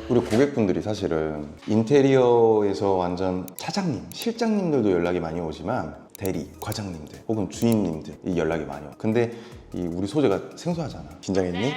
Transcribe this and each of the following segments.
우리 고객분들이 사실은 인테리어에서 완전 차장님, 실장님들도 연락이 많이 오지만 대리, 과장님들 혹은 주임님들이 연락이 많이 와. 근데 우리 소재가 생소하잖아. 긴장했니?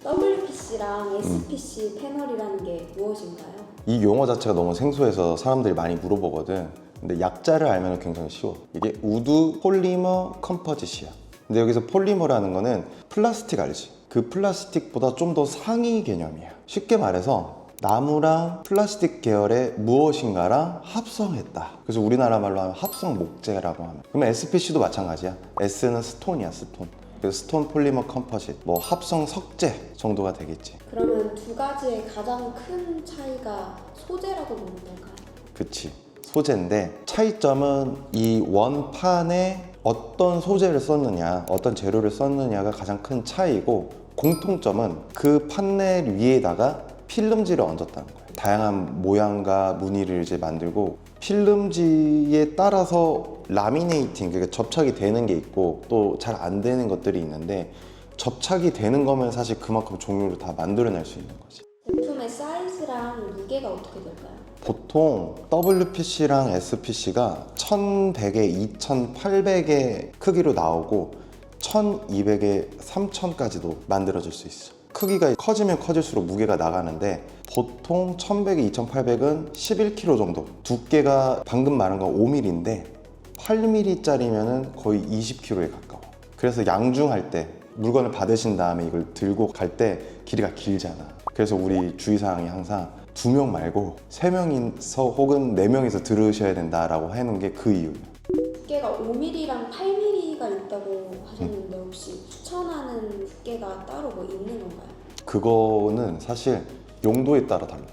WPC랑 SPC 패널이라는 게 무엇인가요? 이 용어 자체가 너무 생소해서 사람들이 많이 물어보거든. 근데 약자를 알면 굉장히 쉬워. 이게 우드 폴리머 컴포짓이야. 근데 여기서 폴리머라는 거는 플라스틱 알지? 그 플라스틱보다 좀 더 상위 개념이야. 쉽게 말해서 나무랑 플라스틱 계열의 무엇인가랑 합성했다. 그래서 우리나라 말로 하면 합성 목재라고 하면. 그러면 SPC도 마찬가지야. S는 스톤이야, 스톤. 그래서 스톤 폴리머 컴포짓, 뭐 합성 석재 정도가 되겠지. 그러면 두 가지의 가장 큰 차이가 소재라고 보면 될까요? 그치. 소재인데 차이점은 이 원판에 어떤 소재를 썼느냐, 어떤 재료를 썼느냐가 가장 큰 차이고, 공통점은 그 판넬 위에다가 필름지를 얹었다는 거예요. 다양한 모양과 무늬를 이제 만들고, 필름지에 따라서 라미네이팅, 그러니까 접착이 되는 게 있고 또 잘 안 되는 것들이 있는데, 접착이 되는 거면 사실 그만큼 종류를 다 만들어낼 수 있는 거지. 제품의 사이즈랑 무게가 어떻게 될까요? 보통 WPC랑 SPC가 1100에 2800의 크기로 나오고 1200에 3000까지도 만들어질 수 있어. 크기가 커지면 커질수록 무게가 나가는데, 보통 1100에 2800은 11kg 정도. 두께가 방금 말한 건 5mm인데 8mm짜리면 거의 20kg에 가까워. 그래서 양중할 때 물건을 받으신 다음에 이걸 들고 갈 때 길이가 길잖아. 그래서 우리 주의사항이 항상 2명 말고 3명이서 혹은 4명이서 들으셔야 된다라고 해놓은 게 그 이유예요. 두께가 5mm랑 8mm가 있다고 하셨는데 혹시 추천하는 두께가 따로 뭐 있는 건가요? 그거는 사실 용도에 따라 달라.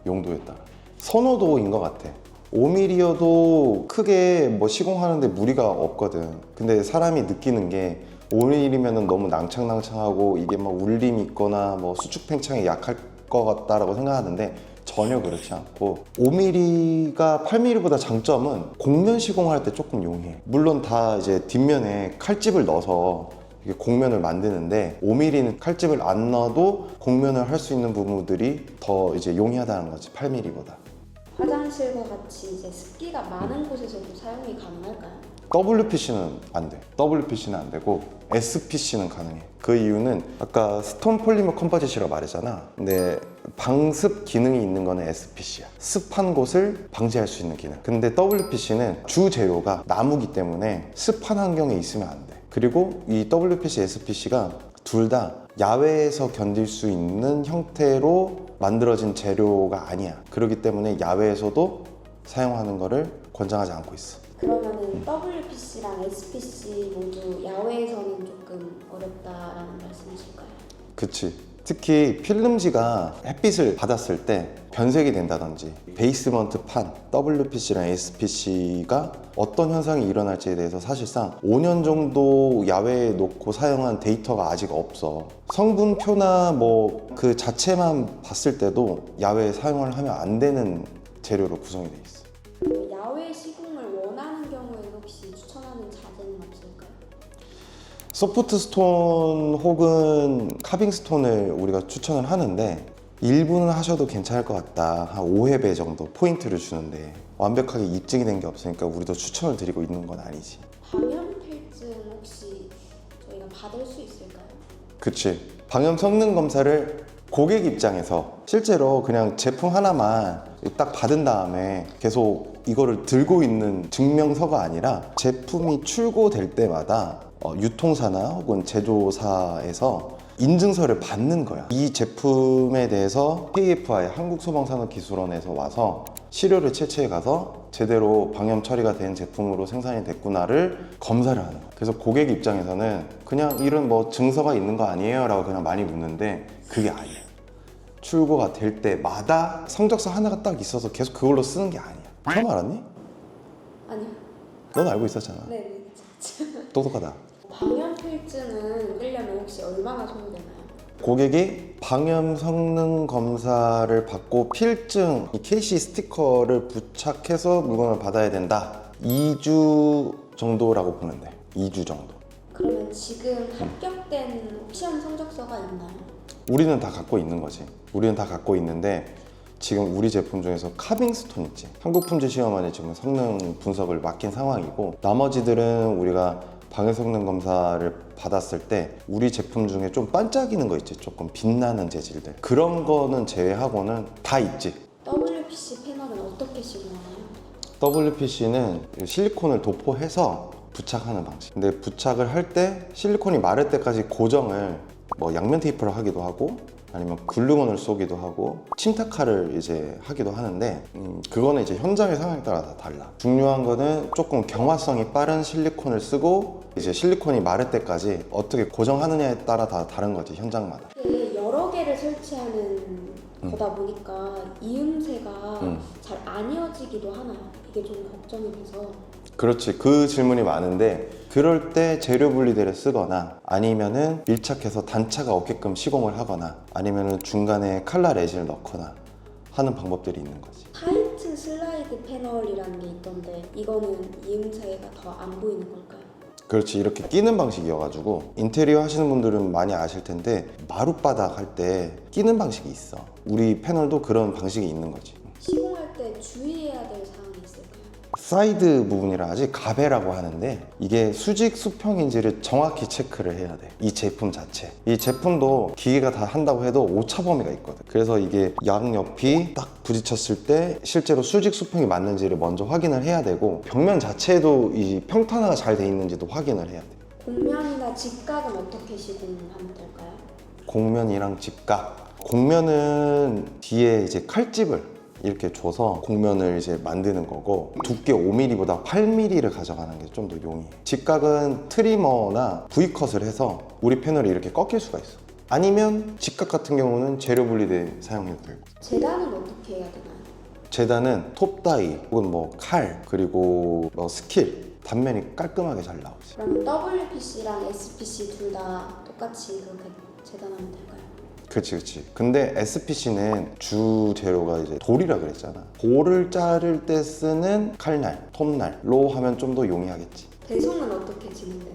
용도에 따라. 선호도인 것 같아. 5mm여도 크게 뭐 시공하는데 무리가 없거든. 근데 사람이 느끼는 게 5mm면은 너무 낭창낭창하고 이게 막 울림이 있거나 뭐 수축 팽창이 약할 것 같다라고 생각하는데, 전혀 그렇지 않고 5mm가 8mm보다 장점은 곡면 시공할 때 조금 용이해. 물론 다 이제 뒷면에 칼집을 넣어서 이게 곡면을 만드는데, 5mm는 칼집을 안 넣어도 곡면을 할 수 있는 부분들이 더 이제 용이하다는 거지, 8mm보다. 화장실과 같이 이제 습기가 많은 곳에서도 사용이 가능할까요? WPC는 안 돼. WPC는 안 되고 SPC는 가능해. 그 이유는 아까 스톤 폴리머 컴포짓이라고 말했잖아. 근데 방습 기능이 있는 거는 SPC야. 습한 곳을 방지할 수 있는 기능. 근데 WPC는 주 재료가 나무기 때문에 습한 환경에 있으면 안 돼. 그리고 이 WPC, SPC가 둘 다 야외에서 견딜 수 있는 형태로 만들어진 재료가 아니야. 그렇기 때문에 야외에서도 사용하는 거를 권장하지 않고 있어. 그러면은 WPC랑 SPC 모두 야외에서는 조금 어렵다라는 말씀이실까요? 그치. 특히 필름지가 햇빛을 받았을 때 변색이 된다든지, 베이스먼트 판 WPC랑 SPC가 어떤 현상이 일어날지에 대해서 사실상 5년 정도 야외에 놓고 사용한 데이터가 아직 없어. 성분표나 뭐 그 자체만 봤을 때도 야외에 사용을 하면 안 되는 재료로 구성이 돼 있어. 야외 시공을 원하는 경우에는 혹시 추천하는 자재는 없을까요? 소프트 스톤 혹은 카빙 스톤을 우리가 추천을 하는데, 일부는 하셔도 괜찮을 것 같다. 한 5회배 정도 포인트를 주는데 완벽하게 입증이 된 게 없으니까 우리도 추천을 드리고 있는 건 아니지. 방염필증 혹시 저희가 받을 수 있을까요? 그치. 방염 성능 검사를 고객 입장에서 실제로 그냥 제품 하나만 딱 받은 다음에 계속 이거를 들고 있는 증명서가 아니라, 제품이 출고될 때마다 유통사나 혹은 제조사에서 인증서를 받는 거야. 이 제품에 대해서 KFI 한국소방산업기술원에서 와서 시료를 채취해 가서 제대로 방염 처리가 된 제품으로 생산이 됐구나를 검사를 하는 거야. 그래서 고객 입장에서는 그냥 이런 뭐 증서가 있는 거 아니에요? 라고 그냥 많이 묻는데, 그게 아니야. 출고가 될 때마다 성적서 하나가 딱 있어서 계속 그걸로 쓰는 게 아니야. 처음 알았니? 아니요. 넌 알고 있었잖아. 네. 똑똑하다. 방염필증은 쓰려면 혹시 얼마나 소요되나요? 고객이 방염 성능 검사를 받고 필증, 이 KC 스티커를 부착해서 물건을 받아야 된다. 2주 정도라고 보면 돼. 2주 정도. 그러면 지금 합격된 시험 성적서가 있나요? 우리는 다 갖고 있는 거지. 우리는 다 갖고 있는데 지금 우리 제품 중에서 카빙스톤 있지. 한국 품질 시험원에 지금 성능 분석을 맡긴 상황이고, 나머지들은 우리가 방열 성능 검사를 받았을 때 우리 제품 중에 좀 반짝이는 거 있지. 조금 빛나는 재질들. 그런 거는 제외하고는 다 있지. WPC 패널은 어떻게 시공하나요? WPC는 실리콘을 도포해서 부착하는 방식. 근데 부착을 할 때 실리콘이 마를 때까지 고정을 뭐 양면 테이프를 하기도 하고, 아니면 글루건을 쏘기도 하고, 침탁화를 이제 하기도 하는데, 그거는 이제 현장의 상황에 따라 다 달라. 중요한 거는 조금 경화성이 빠른 실리콘을 쓰고, 이제 실리콘이 마를 때까지 어떻게 고정하느냐에 따라 다 다른 거지, 현장마다. 이게 여러 개를 설치하는 거다 보니까 이음새가 잘 안 이어지기도 하나요? 이게 좀 걱정이 돼서. 그렇지. 그 질문이 많은데, 그럴 때 재료 분리대를 쓰거나, 아니면은 밀착해서 단차가 없게끔 시공을 하거나, 아니면은 중간에 칼라 레진을 넣거나 하는 방법들이 있는 거지. 타이트 슬라이드 패널이라는 게 있던데 이거는 이음새가 더 안 보이는 걸까요? 그렇지. 이렇게 끼는 방식이어가지고, 인테리어 하시는 분들은 많이 아실 텐데 마룻바닥 할 때 끼는 방식이 있어. 우리 패널도 그런 방식이 있는 거지. 시공할 때 주의해야 될 사항이 있을까요? 사이드 부분이라 하지, 가베라고 하는데, 이게 수직 수평인지를 정확히 체크를 해야 돼. 이 제품 자체. 이 제품도 기계가 다 한다고 해도 오차 범위가 있거든. 그래서 이게 양옆이 딱 부딪혔을 때 실제로 수직 수평이 맞는지를 먼저 확인을 해야 되고, 벽면 자체도 이 평탄화가 잘 돼 있는지도 확인을 해야 돼. 곡면이나 직각은 어떻게 시공하면 될까요? 곡면이랑 직각. 곡면은 뒤에 이제 칼집을 이렇게 줘서 곡면을 이제 만드는 거고, 두께 5mm보다 8mm를 가져가는 게 좀 더 용이해. 직각은 트리머나 V컷을 해서 우리 패널이 이렇게 꺾일 수가 있어. 아니면 직각 같은 경우는 재료 분리대 사용해도 되고. 재단은 어떻게 해야 되나요? 재단은 톱다이 혹은 뭐 칼, 그리고 뭐 스킬, 단면이 깔끔하게 잘 나오지. 그럼 WPC랑 SPC 둘 다 똑같이 그렇게 재단하면 될까요? 그렇지. 근데 SPC는 주 재료가 이제 돌이라 그랬잖아. 돌을 자를 때 쓰는 칼날, 톱날로 하면 좀 더 용이하겠지. 배송은 어떻게 진행되나요?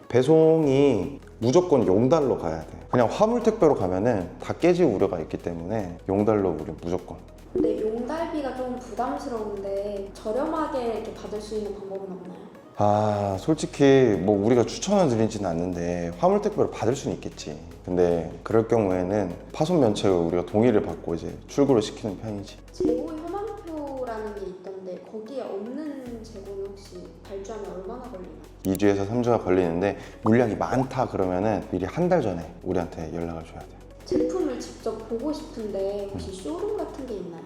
배송이 무조건 용달로 가야 돼. 그냥 화물 택배로 가면은 다 깨질 우려가 있기 때문에 용달로 우리 무조건. 근데 용달비가 좀 부담스러운데 저렴하게 이렇게 받을 수 있는 방법은 없나요? 아, 솔직히 뭐 우리가 추천을 드리지는 않는데 화물 택배로 받을 수는 있겠지. 근데 그럴 경우에는 파손 면책을 우리가 동의를 받고 이제 출고를 시키는 편이지. 재고 현황표라는 게 있던데 거기에 없는 재고는 혹시 발주하면 얼마나 걸리나요? 2주에서 3주가 걸리는데, 물량이 많다 그러면은 미리 한 달 전에 우리한테 연락을 줘야 돼. 제품을 직접 보고 싶은데 혹시 쇼룸 같은 게 있나요?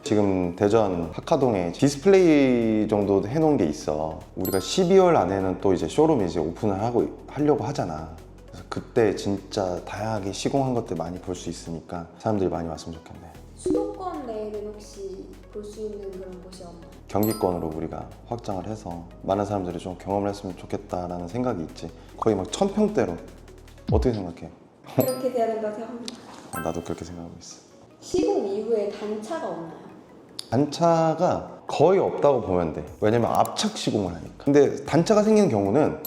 지금 대전 학화동에 디스플레이 정도 해놓은 게 있어. 우리가 12월 안에는 또 이제 쇼룸 이제 오픈을 하려고 하잖아. 그래서 그때 진짜 다양하게 시공한 것들 많이 볼 수 있으니까 사람들이 많이 왔으면 좋겠네. 수도권 내에는 혹시 볼 수 있는 그런 곳이 없나요? 경기권으로 우리가 확장을 해서 많은 사람들이 좀 경험을 했으면 좋겠다라는 생각이 있지. 거의 막 1000평대로. 어떻게 생각해? 그렇게 돼야 된다고 생각합니다. 나도 그렇게 생각하고 있어. 시공 이후에 단차가 없나요? 단차가 거의 없다고 보면 돼. 왜냐면 압착 시공을 하니까. 근데 단차가 생기는 경우는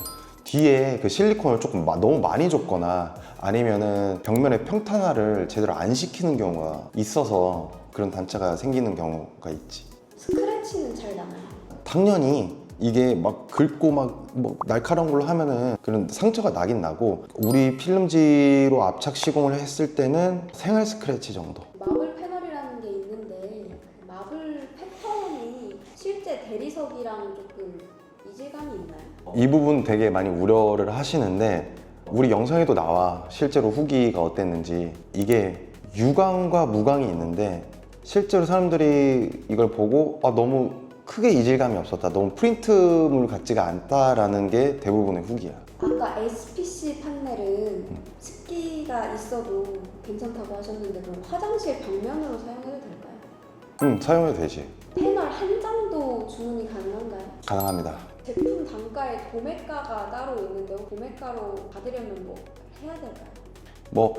뒤에 그 실리콘을 조금 너무 많이 줬거나, 아니면은 벽면의 평탄화를 제대로 안 시키는 경우가 있어서 그런 단차가 생기는 경우가 있지. 스크래치는 잘 나나요? 당연히 이게 막 긁고 막 뭐 날카로운 걸로 하면은 그런 상처가 나긴 나고, 우리 필름지로 압착 시공을 했을 때는 생활 스크래치 정도. 마블 패널이라는 게 있는데 그 마블 패턴이 실제 대리석이랑 조금 이질감이 있나요? 이 부분 되게 많이 우려를 하시는데, 우리 영상에도 나와. 실제로 후기가 어땠는지. 이게 유광과 무광이 있는데, 실제로 사람들이 이걸 보고 너무 크게 이질감이 없었다, 너무 프린트물 같지가 않다라는 게 대부분의 후기야. 아까 SPC 판넬은 습기가 있어도 괜찮다고 하셨는데 그럼 화장실 벽면으로 사용해도 될까요? 사용해도 되지. 패널 한 장도 주문이 가능한가요? 가능합니다. 제품 단가에 도매가가 따로 있는데 도매가로 받으려면 뭐 해야 될까요? 뭐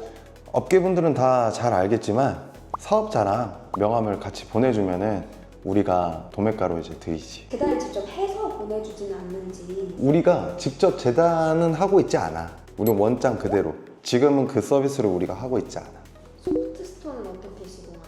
업계분들은 다 잘 알겠지만, 사업자랑 명함을 같이 보내주면은 우리가 도매가로 이제 드리지. 계단을 직접 해서 보내주진 않는지. 우리가 직접 재단은 하고 있지 않아. 우리 원장 그대로 지금은 그 서비스를 우리가 하고 있지 않아. 소프트 스톤은 어떻게 시공하나요?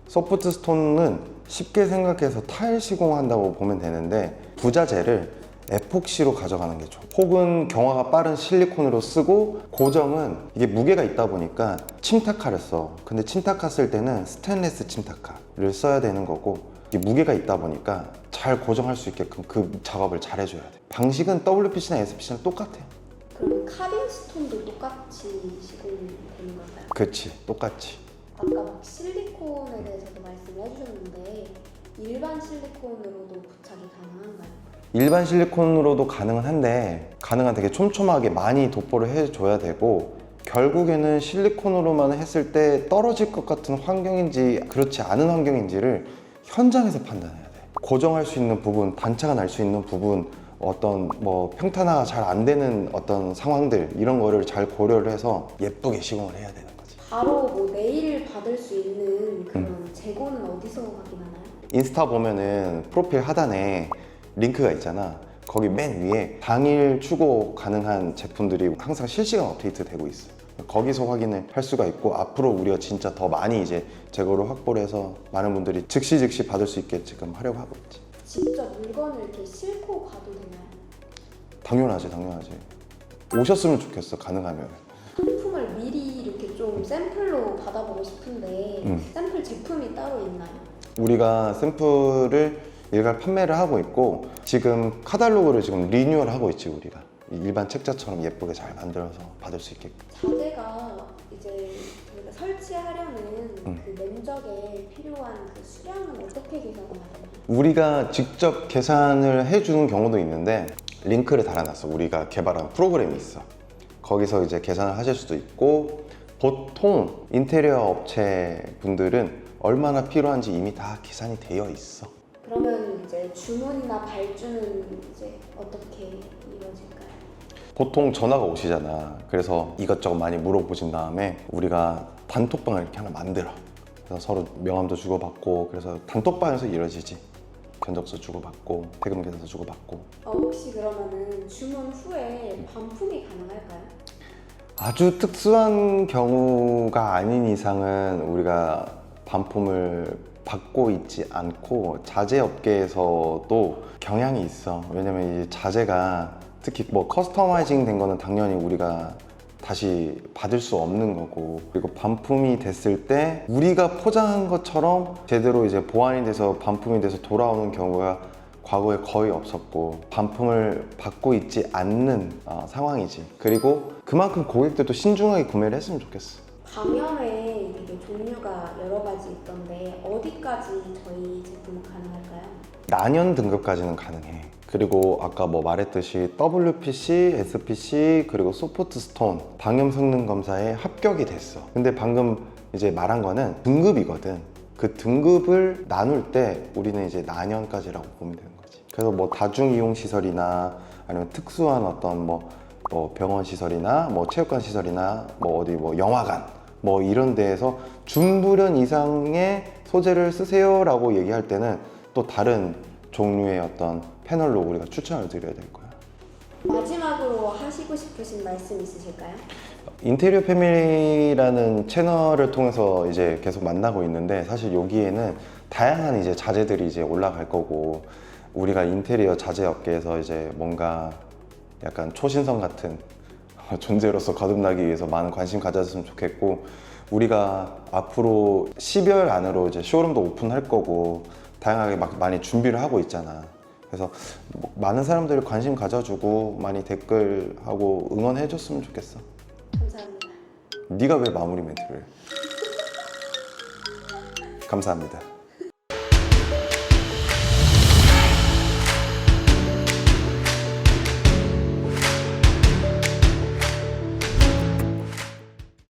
소프트 스톤은 쉽게 생각해서 타일 시공한다고 보면 되는데 부자재를 에폭시로 가져가는 게 좋아. 혹은 경화가 빠른 실리콘으로 쓰고 고정은 이게 무게가 있다 보니까 침탁카를 써. 근데 침탁카 쓸 때는 스테인리스 침탁카를 써야 되는 거고 이게 무게가 있다 보니까 잘 고정할 수 있게끔 그 작업을 잘 해줘야 돼. 방식은 WPC나 SPC랑 똑같아. 그럼 카빙 스톤도 똑같이 시공되는 건가요? 그치, 똑같이. 아까 막 실리콘에 대해서도 말씀을 해주셨는데 일반 실리콘으로도 부착이 가능한가요? 일반 실리콘으로도 가능은 한데 가능한 되게 촘촘하게 많이 도포를 해줘야 되고 결국에는 실리콘으로만 했을 때 떨어질 것 같은 환경인지 그렇지 않은 환경인지를 현장에서 판단해야 돼. 고정할 수 있는 부분, 단차가 날 수 있는 부분, 어떤 뭐 평탄화가 잘 안 되는 어떤 상황들 이런 거를 잘 고려를 해서 예쁘게 시공을 해야 되는 거지. 바로 뭐 메일 받을 수 있는 그런 재고는 어디서 확인하나요? 인스타 보면은 프로필 하단에 링크가 있잖아. 거기 맨 위에 당일 출고 가능한 제품들이 항상 실시간 업데이트 되고 있어. 거기서 확인을 할 수가 있고 앞으로 우리가 진짜 더 많이 이제 재고를 확보를 해서 많은 분들이 즉시 받을 수 있게 지금 하려고 하고 있지. 직접 물건을 이렇게 싣고 가도 되나요? 당연하지. 오셨으면 좋겠어, 가능하면. 상품을 미리 이렇게 좀 샘플로 받아보고 싶은데 샘플 제품이 따로 있나요? 우리가 샘플을 일괄 판매를 하고 있고 지금 카탈로그를 지금 리뉴얼 하고 있지. 우리가 일반 책자처럼 예쁘게 잘 만들어서 받을 수 있게끔. 자재가 이제 저희가 설치하려는 그 면적에 필요한 그 수량은 어떻게 계산하나요? 우리가 직접 계산을 해주는 경우도 있는데 링크를 달아놨어. 우리가 개발한 프로그램이 있어. 거기서 이제 계산을 하실 수도 있고 보통 인테리어 업체 분들은 얼마나 필요한지 이미 다 계산이 되어 있어. 그러면 이제 주문이나 발주는 이제 어떻게 이루어질까요? 보통 전화가 오시잖아. 그래서 이것저것 많이 물어보신 다음에 우리가 단톡방을 이렇게 하나 만들어. 그래서 서로 명함도 주고받고 그래서 단톡방에서 이루어지지. 견적서 주고받고 대금 계산서 주고받고. 혹시 그러면은 주문 후에 반품이 가능할까요? 아주 특수한 경우가 아닌 이상은 우리가 반품을 받고 있지 않고 자재 업계에서도 경향이 있어. 왜냐면 이 자재가 특히 뭐 커스터마이징 된 거는 당연히 우리가 다시 받을 수 없는 거고 그리고 반품이 됐을 때 우리가 포장한 것처럼 제대로 이제 보완이 돼서 반품이 돼서 돌아오는 경우가 과거에 거의 없었고 반품을 받고 있지 않는 상황이지. 그리고 그만큼 고객들도 신중하게 구매를 했으면 좋겠어. 방염에 되게 종류가 여러 가지 있던데 어디까지 저희 제품은 가능할까요? 난연 등급까지는 가능해. 그리고 아까 뭐 말했듯이 WPC, SPC 그리고 소프트 스톤 방염 성능 검사에 합격이 됐어. 근데 방금 이제 말한 거는 등급이거든. 그 등급을 나눌 때 우리는 이제 난연까지라고 보면 되는 거지. 그래서 뭐 다중 이용 시설이나 아니면 특수한 어떤 뭐 병원 시설이나 뭐 체육관 시설이나 뭐 어디 뭐 영화관 뭐 이런 데에서 중불연 이상의 소재를 쓰세요라고 얘기할 때는 또 다른 종류의 어떤 패널로 우리가 추천을 드려야 될 거야. 마지막으로 하시고 싶으신 말씀 있으실까요? 인테리어 패밀리라는 채널을 통해서 이제 계속 만나고 있는데 사실 여기에는 다양한 이제 자재들이 이제 올라갈 거고 우리가 인테리어 자재 업계에서 이제 뭔가 약간 초신성 같은 존재로서 거듭나기 위해서 많은 관심 가졌으면 좋겠고 우리가 앞으로 12월 안으로 이제 쇼룸도 오픈할 거고 다양하게 막 많이 준비를 하고 있잖아. 그래서 많은 사람들이 관심 가져주고 많이 댓글하고 응원해줬으면 좋겠어. 감사합니다. 네가 왜 마무리 멘트를 해? 감사합니다.